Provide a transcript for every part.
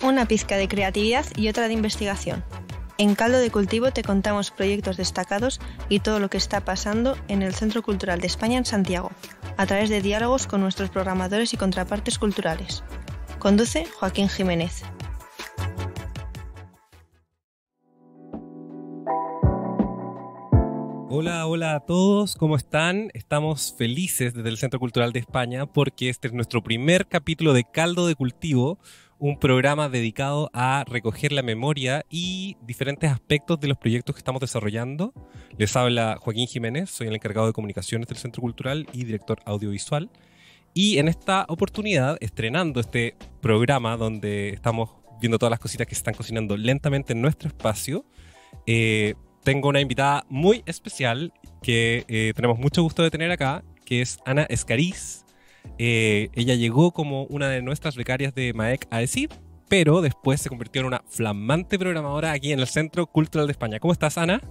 Una pizca de creatividad y otra de investigación. En Caldo de Cultivo te contamos proyectos destacados y todo lo que está pasando en el Centro Cultural de España en Santiago, a través de diálogos con nuestros programadores y contrapartes culturales. Conduce Joaquín Jiménez. Hola a todos, ¿cómo están? Estamos felices desde el Centro Cultural de España porque este es nuestro primer capítulo de Caldo de Cultivo, un programa dedicado a recoger la memoria y diferentes aspectos de los proyectos que estamos desarrollando. Les habla Joaquín Jiménez, soy el encargado de comunicaciones del Centro Cultural y director audiovisual. Y en esta oportunidad, estrenando este programa donde estamos viendo todas las cositas que se están cocinando lentamente en nuestro espacio, tengo una invitada muy especial que tenemos mucho gusto de tener acá, que es Ana Escariz. Ella llegó como una de nuestras becarias de MAEC AECID, pero después se convirtió en una flamante programadora aquí en el Centro Cultural de España. ¿Cómo estás, Ana?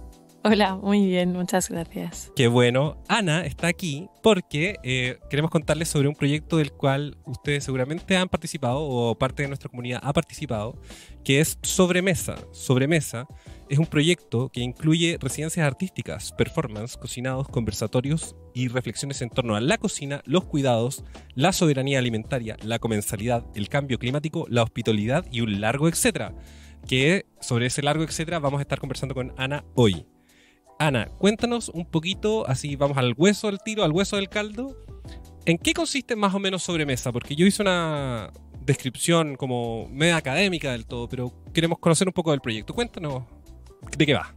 Hola, muy bien, muchas gracias. Qué bueno. Ana está aquí porque queremos contarles sobre un proyecto del cual ustedes seguramente han participado o parte de nuestra comunidad ha participado, que es Sobremesa. Sobremesa es un proyecto que incluye residencias artísticas, performance, cocinados, conversatorios y reflexiones en torno a la cocina, los cuidados, la soberanía alimentaria, la comensalidad, el cambio climático, la hospitalidad y un largo etcétera. Que sobre ese largo etcétera vamos a estar conversando con Ana hoy. Ana, cuéntanos un poquito, así vamos al hueso del tiro, al hueso del caldo. ¿En qué consiste más o menos Sobremesa? Porque yo hice una descripción como media académica del todo, pero queremos conocer un poco del proyecto. Cuéntanos de qué va.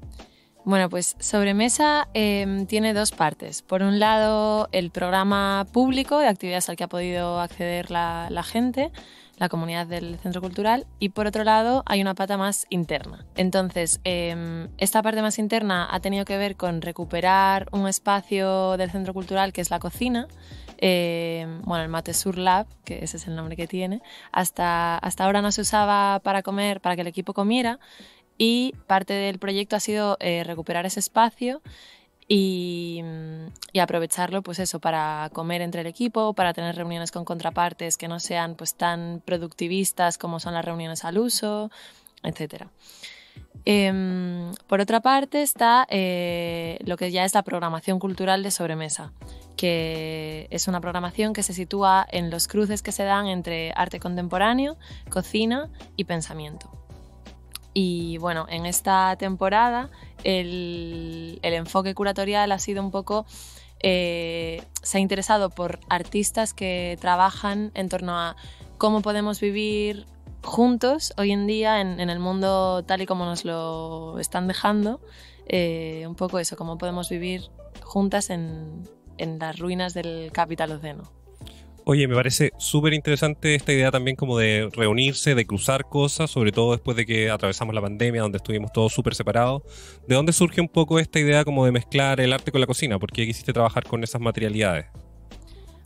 Bueno, pues Sobremesa tiene dos partes. Por un lado, el programa público de actividades al que ha podido acceder la gente, la comunidad del Centro Cultural, y por otro lado hay una pata más interna. Entonces, esta parte más interna ha tenido que ver con recuperar un espacio del Centro Cultural que es la cocina, el Matesur Lab, que ese es el nombre que tiene. Hasta ahora no se usaba para comer, para que el equipo comiera, y parte del proyecto ha sido recuperar ese espacio y aprovecharlo, pues eso, para comer entre el equipo, para tener reuniones con contrapartes que no sean pues tan productivistas como son las reuniones al uso, etc. Por otra parte está lo que ya es la programación cultural de Sobremesa, que es una programación que se sitúa en los cruces que se dan entre arte contemporáneo, cocina y pensamiento. Y bueno, en esta temporada el enfoque curatorial ha sido un poco, se ha interesado por artistas que trabajan en torno a cómo podemos vivir juntos hoy en día en el mundo tal y como nos lo están dejando, un poco eso, cómo podemos vivir juntas en las ruinas del Capitaloceno. Oye, me parece súper interesante esta idea también como de reunirse, de cruzar cosas, sobre todo después de que atravesamos la pandemia, donde estuvimos todos súper separados. ¿De dónde surge un poco esta idea como de mezclar el arte con la cocina? ¿Por qué quisiste trabajar con esas materialidades?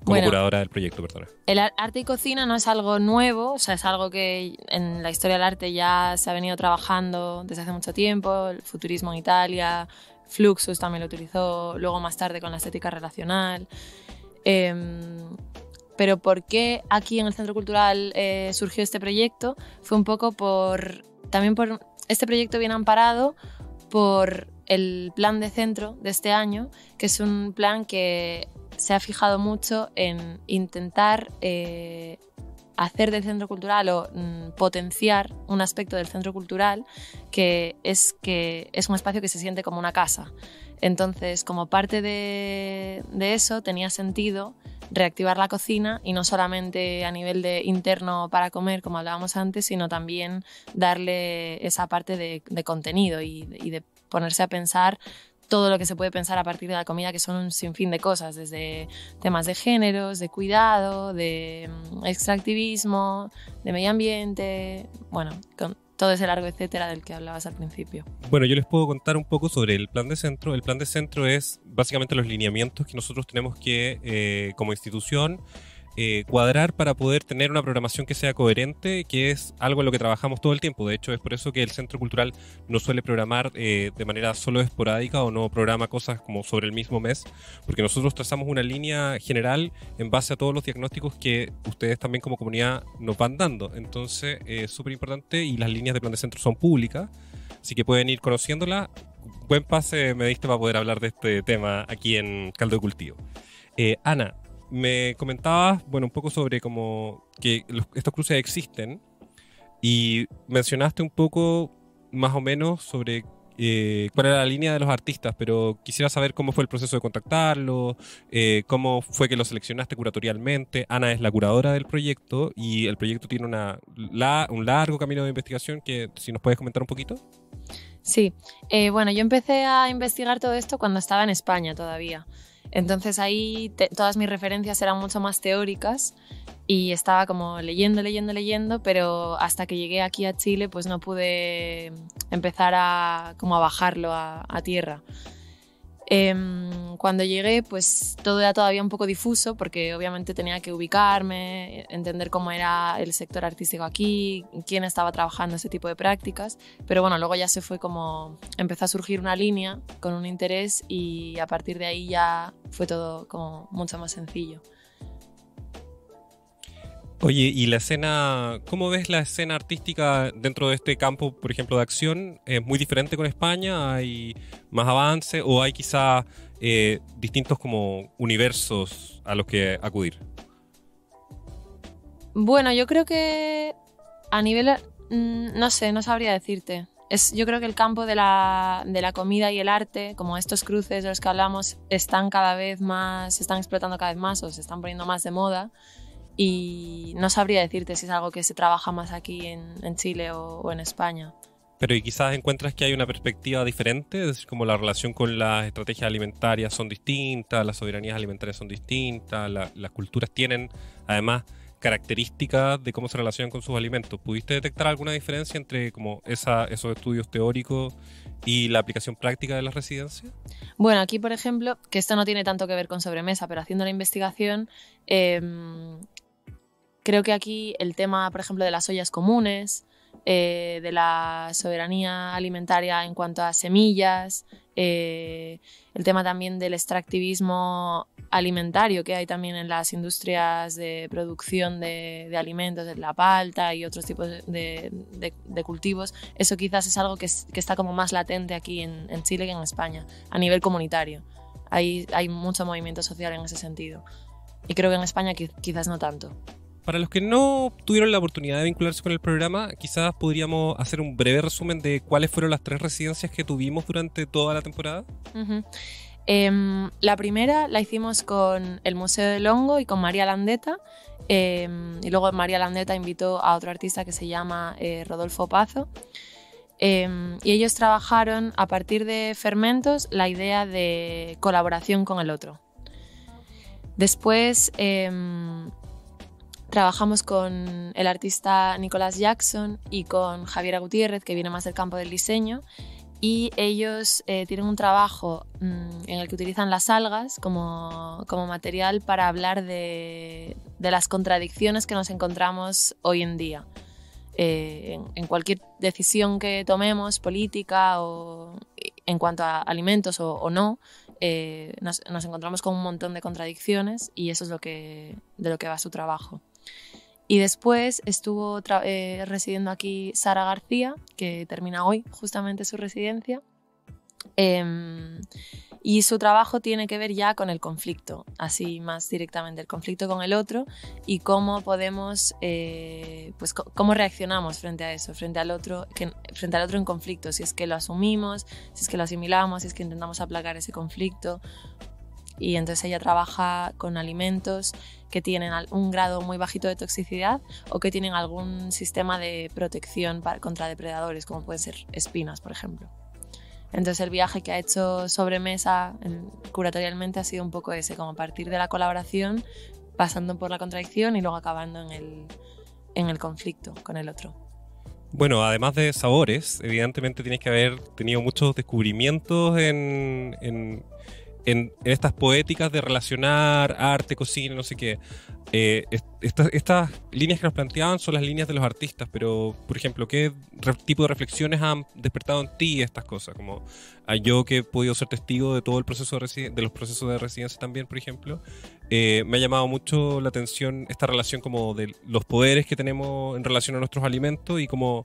Como curadora del proyecto, perdona. El arte y cocina no es algo nuevo, o sea, es algo que en la historia del arte ya se ha venido trabajando desde hace mucho tiempo. El futurismo en Italia, Fluxus también lo utilizó, luego más tarde con la estética relacional. Pero ¿por qué aquí en el Centro Cultural surgió este proyecto? Fue un poco también por este proyecto viene amparado por el plan de centro de este año, que es un plan que se ha fijado mucho en intentar hacer del centro cultural o potenciar un aspecto del centro cultural que es un espacio que se siente como una casa. Entonces, como parte de eso, tenía sentido reactivar la cocina y no solamente a nivel de interno para comer, como hablábamos antes, sino también darle esa parte de contenido y de ponerse a pensar todo lo que se puede pensar a partir de la comida, que son un sinfín de cosas, desde temas de géneros, de cuidado, de extractivismo, de medio ambiente, bueno, con todo ese largo etcétera del que hablabas al principio. Bueno, yo les puedo contar un poco sobre el plan de centro. El plan de centro es básicamente los lineamientos que nosotros tenemos que, como institución, cuadrar para poder tener una programación que sea coherente, que es algo en lo que trabajamos todo el tiempo. De hecho, es por eso que el Centro Cultural no suele programar de manera solo esporádica o no programa cosas como sobre el mismo mes, porque nosotros trazamos una línea general en base a todos los diagnósticos que ustedes también como comunidad nos van dando. Entonces, es súper importante, y las líneas de plan de centro son públicas, así que pueden ir conociéndolas. Buen pase me diste para poder hablar de este tema aquí en Caldo de Cultivo. Ana, me comentabas, bueno, un poco sobre cómo que estos cruces existen, y mencionaste un poco más o menos sobre cuál era la línea de los artistas, pero quisiera saber cómo fue el proceso de contactarlos, cómo fue que los seleccionaste curatorialmente. Ana es la curadora del proyecto y el proyecto tiene un largo camino de investigación que si nos puedes comentar un poquito. Sí, bueno, yo empecé a investigar todo esto cuando estaba en España todavía. Entonces ahí todas mis referencias eran mucho más teóricas y estaba como leyendo, pero hasta que llegué aquí a Chile pues no pude empezar a bajarlo a tierra. Cuando llegué pues todo era todavía un poco difuso porque obviamente tenía que ubicarme, entender cómo era el sector artístico aquí, quién estaba trabajando ese tipo de prácticas, pero bueno, luego ya se fue empezó a surgir una línea con un interés y a partir de ahí ya fue todo como mucho más sencillo. Oye, y la escena, ¿cómo ves la escena artística dentro de este campo, por ejemplo, de acción? ¿Es muy diferente con España? ¿Hay más avance o hay quizá distintos como universos a los que acudir? Bueno, yo creo que a nivel, no sé, no sabría decirte. Yo creo que el campo de la comida y el arte, como estos cruces de los que hablamos, se están explotando cada vez más o se están poniendo más de moda. Y no sabría decirte si es algo que se trabaja más aquí en Chile o en España. Pero ¿y quizás encuentras que hay una perspectiva diferente? Es decir, como la relación con las estrategias alimentarias son distintas, las soberanías alimentarias son distintas, las culturas tienen además características de cómo se relacionan con sus alimentos. ¿Pudiste detectar alguna diferencia entre como esos estudios teóricos y la aplicación práctica de las residencias? Bueno, aquí por ejemplo, que esto no tiene tanto que ver con sobremesa, pero haciendo la investigación, creo que aquí el tema, por ejemplo, de las ollas comunes, de la soberanía alimentaria en cuanto a semillas, el tema también del extractivismo alimentario que hay también en las industrias de producción de alimentos, de la palta y otros tipos de cultivos, eso quizás es algo que está como más latente aquí en Chile que en España, a nivel comunitario. Hay mucho movimiento social en ese sentido. Y creo que en España quizás no tanto. Para los que no tuvieron la oportunidad de vincularse con el programa, quizás podríamos hacer un breve resumen de cuáles fueron las 3 residencias que tuvimos durante toda la temporada. Uh-huh. La primera la hicimos con el Museo del Hongo y con María Landeta. Y luego María Landeta invitó a otro artista que se llama Rodolfo Pazo. Y ellos trabajaron a partir de fermentos la idea de colaboración con el otro. Después trabajamos con el artista Nicolás Jackson y con Javiera Gutiérrez, que viene más del campo del diseño, y ellos tienen un trabajo en el que utilizan las algas como material para hablar de las contradicciones que nos encontramos hoy en día. En cualquier decisión que tomemos, política o en cuanto a alimentos o no, nos encontramos con un montón de contradicciones y eso es de lo que va su trabajo. Y después estuvo residiendo aquí Sara García, que termina hoy justamente su residencia. Y su trabajo tiene que ver ya con el conflicto, así más directamente, el conflicto con el otro y cómo podemos, pues cómo reaccionamos frente a eso, frente al otro en conflicto, si es que lo asumimos, si es que lo asimilamos, si es que intentamos aplacar ese conflicto. Y entonces ella trabaja con alimentos que tienen un grado muy bajito de toxicidad o que tienen algún sistema de protección contra depredadores, como pueden ser espinas, por ejemplo. Entonces el viaje que ha hecho Sobremesa curatorialmente ha sido un poco ese, como partir de la colaboración, pasando por la contradicción y luego acabando en el conflicto con el otro. Bueno, además de sabores, evidentemente tienes que haber tenido muchos descubrimientos en estas poéticas de relacionar arte, cocina, no sé qué. Estas líneas que nos planteaban son las líneas de los artistas, pero, por ejemplo, ¿qué tipo de reflexiones han despertado en ti estas cosas? Como yo que he podido ser testigo de todo el proceso de los procesos de residencia también, por ejemplo, me ha llamado mucho la atención esta relación como de los poderes que tenemos en relación a nuestros alimentos y cómo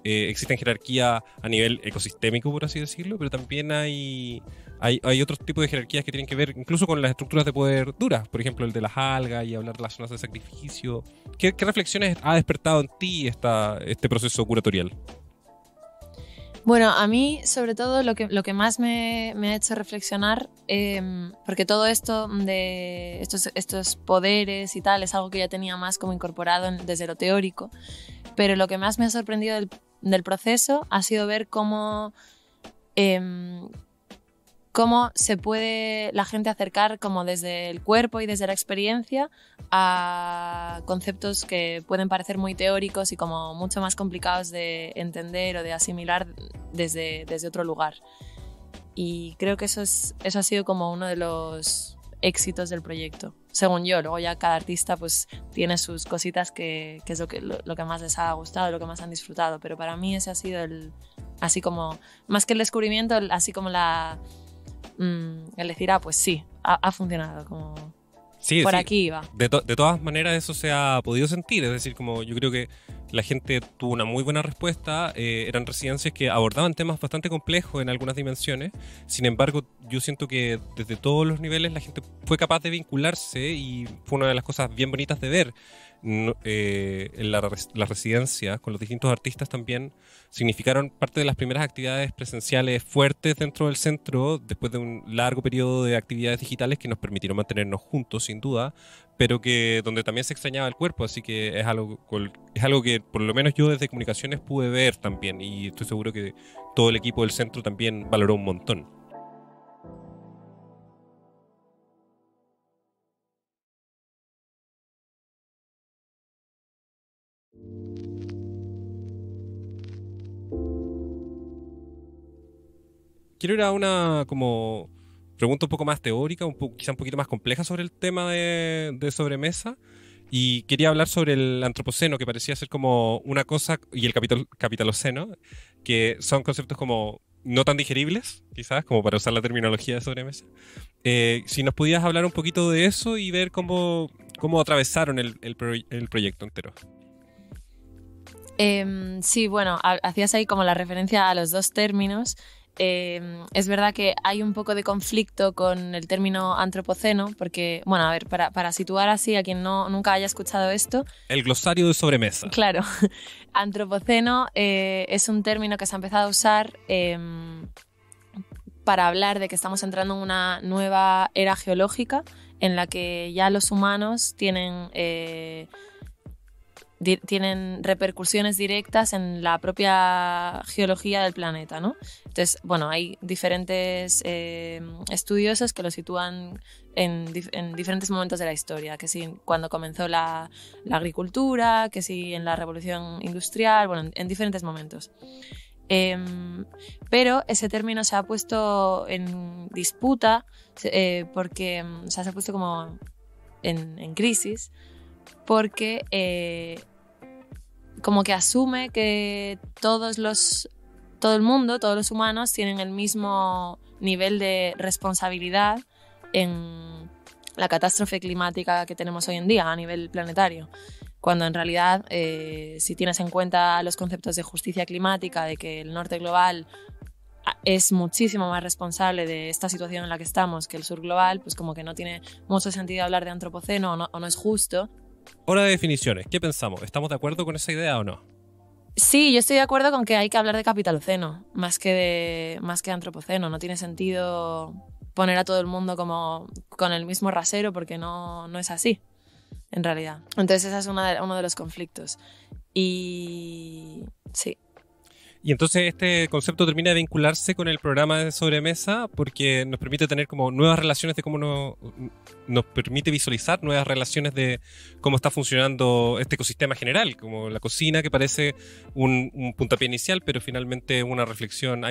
existen jerarquía a nivel ecosistémico, por así decirlo, pero también hay otros tipos de jerarquías que tienen que ver incluso con las estructuras de poder duras, por ejemplo el de las algas y hablar de las zonas de sacrificio. ¿Qué reflexiones ha despertado en ti este proceso curatorial? Bueno, a mí sobre todo lo que más me ha hecho reflexionar, porque todo esto de estos poderes y tal es algo que ya tenía más como incorporado desde lo teórico, pero lo que más me ha sorprendido del proceso ha sido ver cómo se puede la gente acercar como desde el cuerpo y desde la experiencia a conceptos que pueden parecer muy teóricos y como mucho más complicados de entender o de asimilar desde otro lugar. Y creo que eso ha sido como uno de los éxitos del proyecto, según yo. Luego ya cada artista pues tiene sus cositas que es lo que más les ha gustado, lo que más han disfrutado, pero para mí ese ha sido así como, más que el descubrimiento, así como el decir, pues sí, ha funcionado, como Sí, por sí. aquí iba. De todas maneras eso se ha podido sentir, es decir, como yo creo que la gente tuvo una muy buena respuesta, eran residencias que abordaban temas bastante complejos en algunas dimensiones, sin embargo yo siento que desde todos los niveles la gente fue capaz de vincularse y fue una de las cosas bien bonitas de ver. En las residencias con los distintos artistas también significaron parte de las primeras actividades presenciales fuertes dentro del centro después de un largo periodo de actividades digitales que nos permitieron mantenernos juntos sin duda, pero que donde también se extrañaba el cuerpo, así que es algo que por lo menos yo desde comunicaciones pude ver también y estoy seguro que todo el equipo del centro también valoró un montón. Quiero ir a una como pregunta un poco más teórica, quizá un poquito más compleja sobre el tema de sobremesa. Y quería hablar sobre el antropoceno, que parecía ser como una cosa, y el capitaloceno, que son conceptos como no tan digeribles, quizás, como para usar la terminología de sobremesa. Si nos pudieras hablar un poquito de eso y ver cómo atravesaron el proyecto entero. Sí, bueno, hacías ahí como la referencia a los dos términos. Es verdad que hay un poco de conflicto con el término antropoceno, porque, bueno, a ver, para situar así a quien nunca haya escuchado esto. El glosario de sobremesa. Claro, antropoceno es un término que se ha empezado a usar para hablar de que estamos entrando en una nueva era geológica en la que ya los humanos tienen repercusiones directas en la propia geología del planeta, ¿no? Entonces, bueno, hay diferentes estudiosos que lo sitúan en diferentes momentos de la historia, que sí cuando comenzó la agricultura, que sí en la revolución industrial, bueno, en diferentes momentos. Pero ese término se ha puesto en disputa porque se ha puesto como en crisis, porque como que asume que todo el mundo, todos los humanos tienen el mismo nivel de responsabilidad en la catástrofe climática que tenemos hoy en día a nivel planetario, cuando en realidad si tienes en cuenta los conceptos de justicia climática, de que el norte global es muchísimo más responsable de esta situación en la que estamos que el sur global, pues como que no tiene mucho sentido hablar de antropoceno o no es justo. Hora de definiciones. ¿Qué pensamos? ¿Estamos de acuerdo con esa idea o no? Sí, yo estoy de acuerdo con que hay que hablar de capitaloceno más que antropoceno. No tiene sentido poner a todo el mundo como con el mismo rasero porque no es así, en realidad. Entonces ese es uno de los conflictos. Y sí. Y entonces este concepto termina de vincularse con el programa de sobremesa porque nos permite tener como nuevas relaciones de cómo nos permite visualizar nuevas relaciones de cómo está funcionando este ecosistema general, como la cocina, que parece un puntapié inicial, pero finalmente hay una reflexión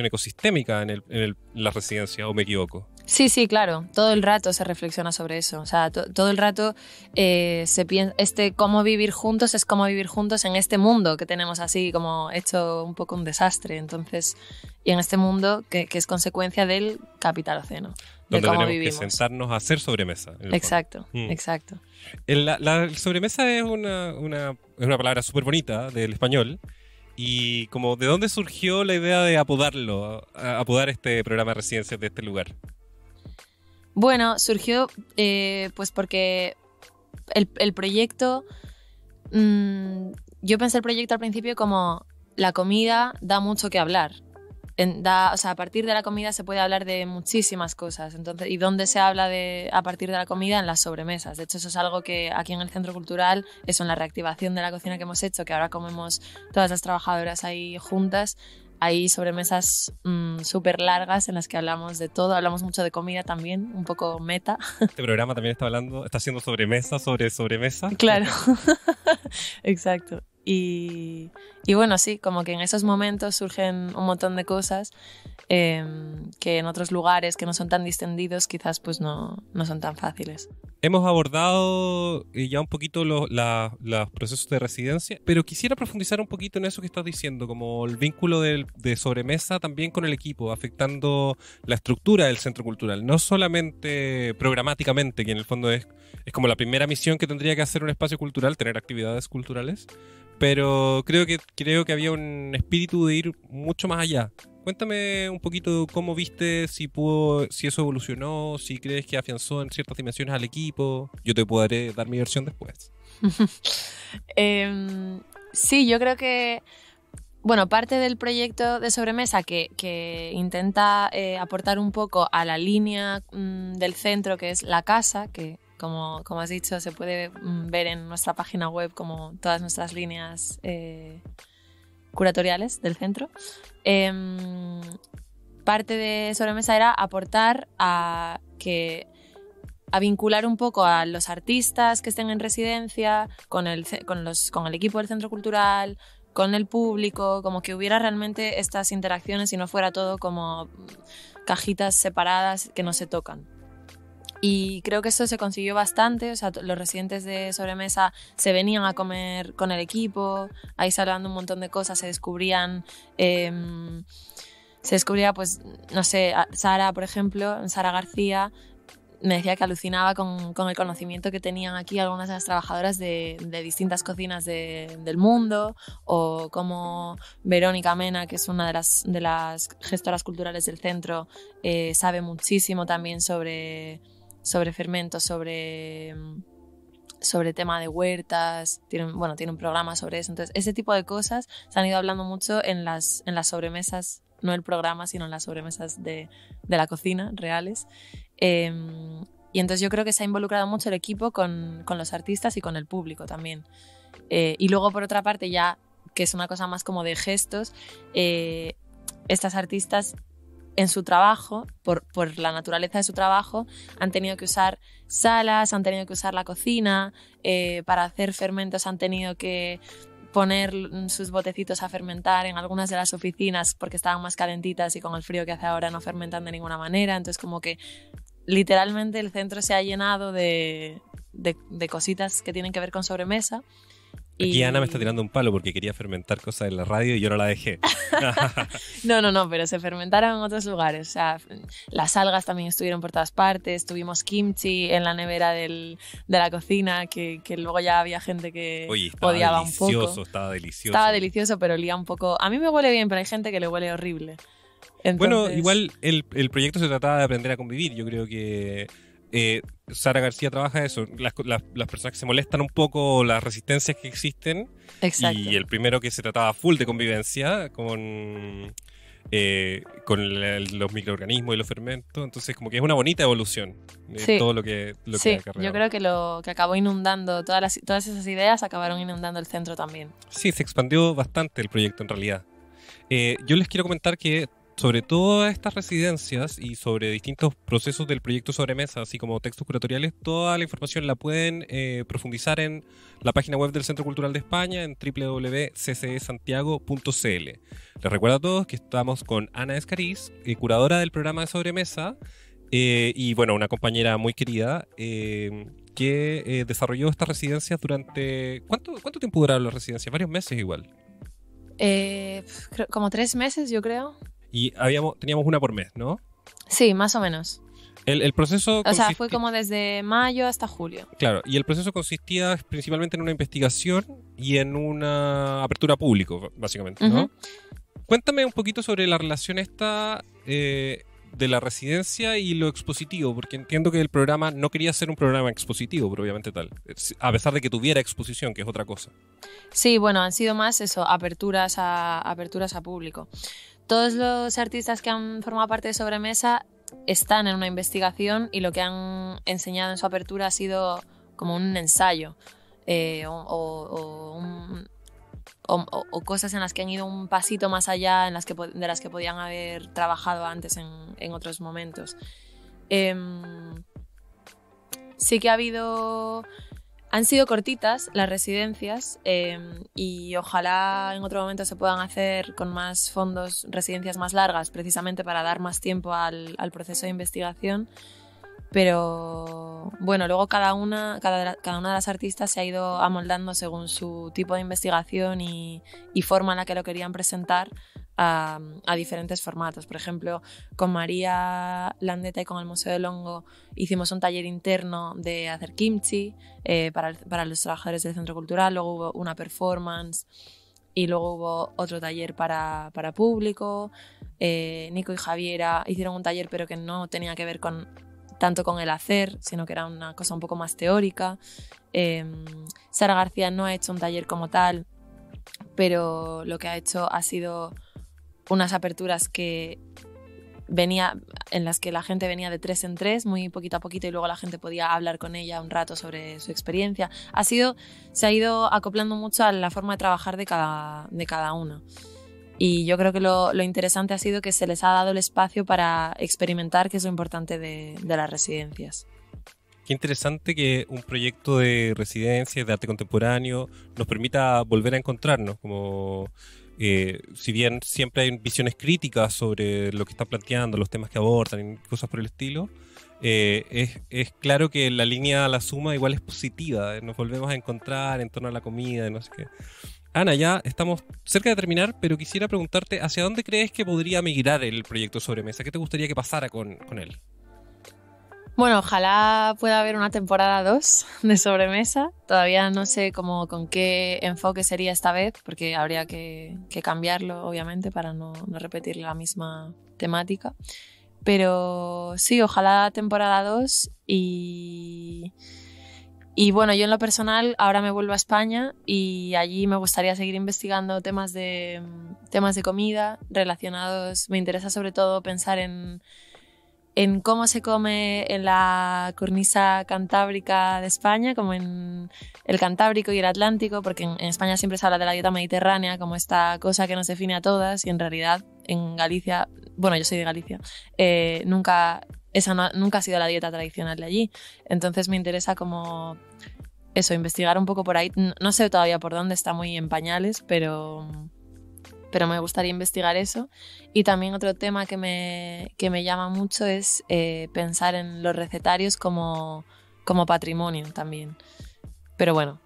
ecosistémica en la residencia, ¿o me equivoco? Sí, sí, claro. Todo el rato se reflexiona sobre eso. O sea, todo el rato se piensa, cómo vivir juntos es cómo vivir juntos en este mundo que tenemos así como hecho un poco un desastre. Entonces, y en este mundo que es consecuencia del capitaloceno, de Donde cómo tenemos vivimos. que sentarnos a hacer sobremesa. En el Exacto, fondo. exacto. La sobremesa es una palabra súper bonita del español. Y como, ¿de dónde surgió la idea de apodar este programa de residencias de este lugar? Bueno, surgió pues porque el proyecto, yo pensé el proyecto al principio como la comida da mucho que hablar. O sea, a partir de la comida se puede hablar de muchísimas cosas. Entonces, ¿y dónde se habla a partir de la comida? En las sobremesas. De hecho, eso es algo que aquí en el Centro Cultural, eso en la reactivación de la cocina que hemos hecho, que ahora comemos todas las trabajadoras ahí juntas, hay sobremesas súper largas en las que hablamos de todo, hablamos mucho de comida también, un poco meta. Este programa también está haciendo sobremesa sobre sobremesa. Claro, exacto. Y bueno, sí, como que en esos momentos surgen un montón de cosas que en otros lugares que no son tan distendidos quizás pues no son tan fáciles. Hemos abordado ya un poquito los procesos de residencia, pero quisiera profundizar un poquito en eso que estás diciendo, como el vínculo de sobremesa también con el equipo, afectando la estructura del centro cultural, no solamente programáticamente, que en el fondo es como la primera misión que tendría que hacer un espacio cultural, tener actividades culturales, pero creo que había un espíritu de ir mucho más allá. Cuéntame un poquito cómo viste, si eso evolucionó, si crees que afianzó en ciertas dimensiones al equipo. Yo te podré dar mi versión después. Sí, yo creo que, bueno, parte del proyecto de sobremesa que intenta aportar un poco a la línea del centro, que es la casa, que como has dicho, se puede ver en nuestra página web como todas nuestras líneas curatoriales del centro. Parte de sobremesa era aportar a vincular un poco a los artistas que estén en residencia con el equipo del centro cultural, con el público, como que hubiera realmente estas interacciones y no fuera todo como cajitas separadas que no se tocan. Y creo que eso se consiguió bastante, o sea, los residentes de sobremesa se venían a comer con el equipo, ahí se hablaban de un montón de cosas, se descubría, pues, no sé, Sara, por ejemplo, Sara García, me decía que alucinaba con el conocimiento que tenían aquí algunas de las trabajadoras de distintas cocinas del mundo, o como Verónica Mena, que es una de las gestoras culturales del centro, sabe muchísimo también sobre fermentos, sobre tema de huertas, tiene un programa sobre eso. Entonces, ese tipo de cosas se han ido hablando mucho en las sobremesas, no el programa, sino en las sobremesas de la cocina reales. Y entonces yo creo que se ha involucrado mucho el equipo con los artistas y con el público también. Y luego, por otra parte, ya que es una cosa más como de gestos, estas artistas en su trabajo, por la naturaleza de su trabajo, han tenido que usar salas, han tenido que usar la cocina, para hacer fermentos han tenido que poner sus botecitos a fermentar en algunas de las oficinas porque estaban más calentitas y con el frío que hace ahora no fermentan de ninguna manera. Entonces como que literalmente el centro se ha llenado de cositas que tienen que ver con sobremesa. Aquí Ana me está tirando un palo porque quería fermentar cosas en la radio y yo no la dejé. No, pero se fermentaron en otros lugares. O sea, las algas también estuvieron por todas partes. Tuvimos kimchi en la nevera de la cocina, que luego ya había gente que odiaba un poco. Estaba delicioso. Estaba delicioso, pero olía un poco... A mí me huele bien, pero hay gente que le huele horrible. Entonces... Bueno, igual el proyecto se trataba de aprender a convivir. Yo creo que Sara García trabaja eso, las personas que se molestan un poco, las resistencias que existen. Exacto. Y el primero que se trataba full de convivencia con los microorganismos y los fermentos. Entonces como que es una bonita evolución de todo lo que sí, acarreó. Yo creo que lo que acabó inundando, todas esas ideas acabaron inundando el centro también. Sí, se expandió bastante el proyecto en realidad. Yo les quiero comentar que sobre todas estas residencias y sobre distintos procesos del proyecto Sobremesa, así como textos curatoriales, toda la información la pueden profundizar en la página web del Centro Cultural de España en www.ccesantiago.cl. Les recuerdo a todos que estamos con Ana Escariz, curadora del programa de Sobremesa, y bueno, una compañera muy querida que desarrolló estas residencias durante... ¿Cuánto tiempo duraron las residencias? Varios meses igual. Como 3 meses, yo creo. Y teníamos una por mes, ¿no? Sí, más o menos. El proceso O sea, fue como desde mayo hasta julio. Claro, y el proceso consistía principalmente en una investigación y en una apertura a público, básicamente, ¿no? Cuéntame un poquito sobre la relación esta de la residencia y lo expositivo, porque entiendo que el programa no quería ser un programa expositivo, propiamente tal, a pesar de que tuviera exposición, que es otra cosa. Sí, bueno, han sido más eso, aperturas a público. Todos los artistas que han formado parte de Sobremesa están en una investigación y lo que han enseñado en su apertura ha sido como un ensayo o cosas en las que han ido un pasito más allá de las que podían haber trabajado antes en otros momentos. Sí que han sido cortitas las residencias y ojalá en otro momento se puedan hacer con más fondos residencias más largas, precisamente para dar más tiempo al proceso de investigación. Pero bueno, luego cada una de las artistas se ha ido amoldando según su tipo de investigación y forma en la que lo querían presentar a diferentes formatos. Por ejemplo, con María Landeta y con el Museo del Hongo hicimos un taller interno de hacer kimchi para los trabajadores del centro cultural, luego hubo una performance y luego hubo otro taller para público. Nico y Javiera hicieron un taller pero que no tenía que ver tanto con el hacer, sino que era una cosa un poco más teórica. Sara García no ha hecho un taller como tal, pero lo que ha hecho ha sido unas aperturas en las que la gente venía de 3 en 3, muy poquito a poquito, y luego la gente podía hablar con ella un rato sobre su experiencia. Se ha ido acoplando mucho a la forma de trabajar de cada uno. Y yo creo que lo interesante ha sido que se les ha dado el espacio para experimentar, que es lo importante de las residencias. Qué interesante que un proyecto de residencias de arte contemporáneo nos permita volver a encontrarnos, como si bien siempre hay visiones críticas sobre lo que están planteando, los temas que abordan y cosas por el estilo, es claro que la línea a la suma igual es positiva, nos volvemos a encontrar en torno a la comida y no sé qué. Ana, ya estamos cerca de terminar, pero quisiera preguntarte, ¿hacia dónde crees que podría migrar el proyecto Sobremesa? ¿Qué te gustaría que pasara con él? Bueno, ojalá pueda haber una temporada 2 de Sobremesa. Todavía no sé con qué enfoque sería esta vez, porque habría que cambiarlo, obviamente, para no repetir la misma temática. Pero sí, ojalá temporada 2 y bueno, yo en lo personal ahora me vuelvo a España y allí me gustaría seguir investigando temas de comida relacionados. Me interesa sobre todo pensar en cómo se come en la cornisa cantábrica de España, como en el Cantábrico y el Atlántico, porque en España siempre se habla de la dieta mediterránea como esta cosa que nos define a todas, y en realidad en Galicia, bueno, yo soy de Galicia, nunca ha sido la dieta tradicional de allí. Entonces me interesa como eso, investigar un poco por ahí. No sé todavía por dónde, está muy en pañales, pero me gustaría investigar eso. Y también otro tema que me llama mucho es pensar en los recetarios como patrimonio también. Pero bueno,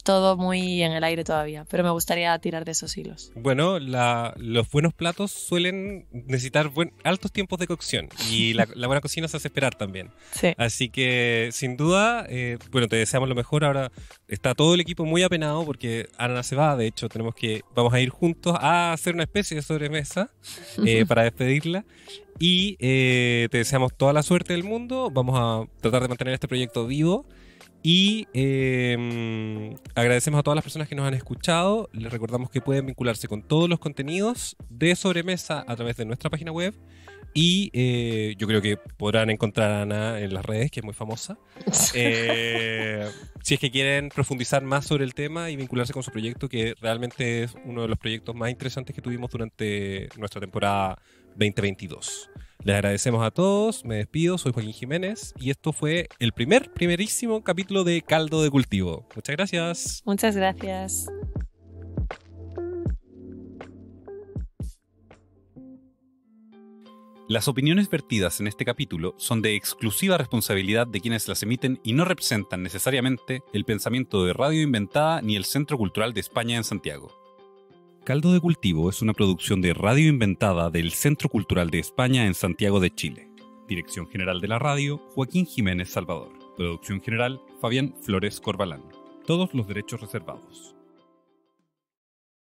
todo muy en el aire todavía, pero me gustaría tirar de esos hilos. Bueno, los buenos platos suelen necesitar altos tiempos de cocción y la buena cocina se hace esperar también. Sí. Así que, sin duda, bueno, te deseamos lo mejor. Ahora está todo el equipo muy apenado porque Ana se va. De hecho, vamos a ir juntos a hacer una especie de sobremesa para despedirla. Y te deseamos toda la suerte del mundo. Vamos a tratar de mantener este proyecto vivo. Y agradecemos a todas las personas que nos han escuchado. Les recordamos que pueden vincularse con todos los contenidos de Sobremesa a través de nuestra página web Y yo creo que podrán encontrar a Ana en las redes, que es muy famosa. Si es que quieren profundizar más sobre el tema y vincularse con su proyecto, que realmente es uno de los proyectos más interesantes que tuvimos durante nuestra temporada 2022. Les agradecemos a todos, me despido, soy Joaquín Jiménez y esto fue el primerísimo capítulo de Caldo de Cultivo. Muchas gracias. Muchas gracias. Las opiniones vertidas en este capítulo son de exclusiva responsabilidad de quienes las emiten y no representan necesariamente el pensamiento de Radio Inventada ni el Centro Cultural de España en Santiago. Caldo de Cultivo es una producción de Radio Inventada del Centro Cultural de España en Santiago de Chile. Dirección General de la Radio, Joaquín Jiménez Salvador. Producción General, Fabián Flores Corbalán. Todos los derechos reservados.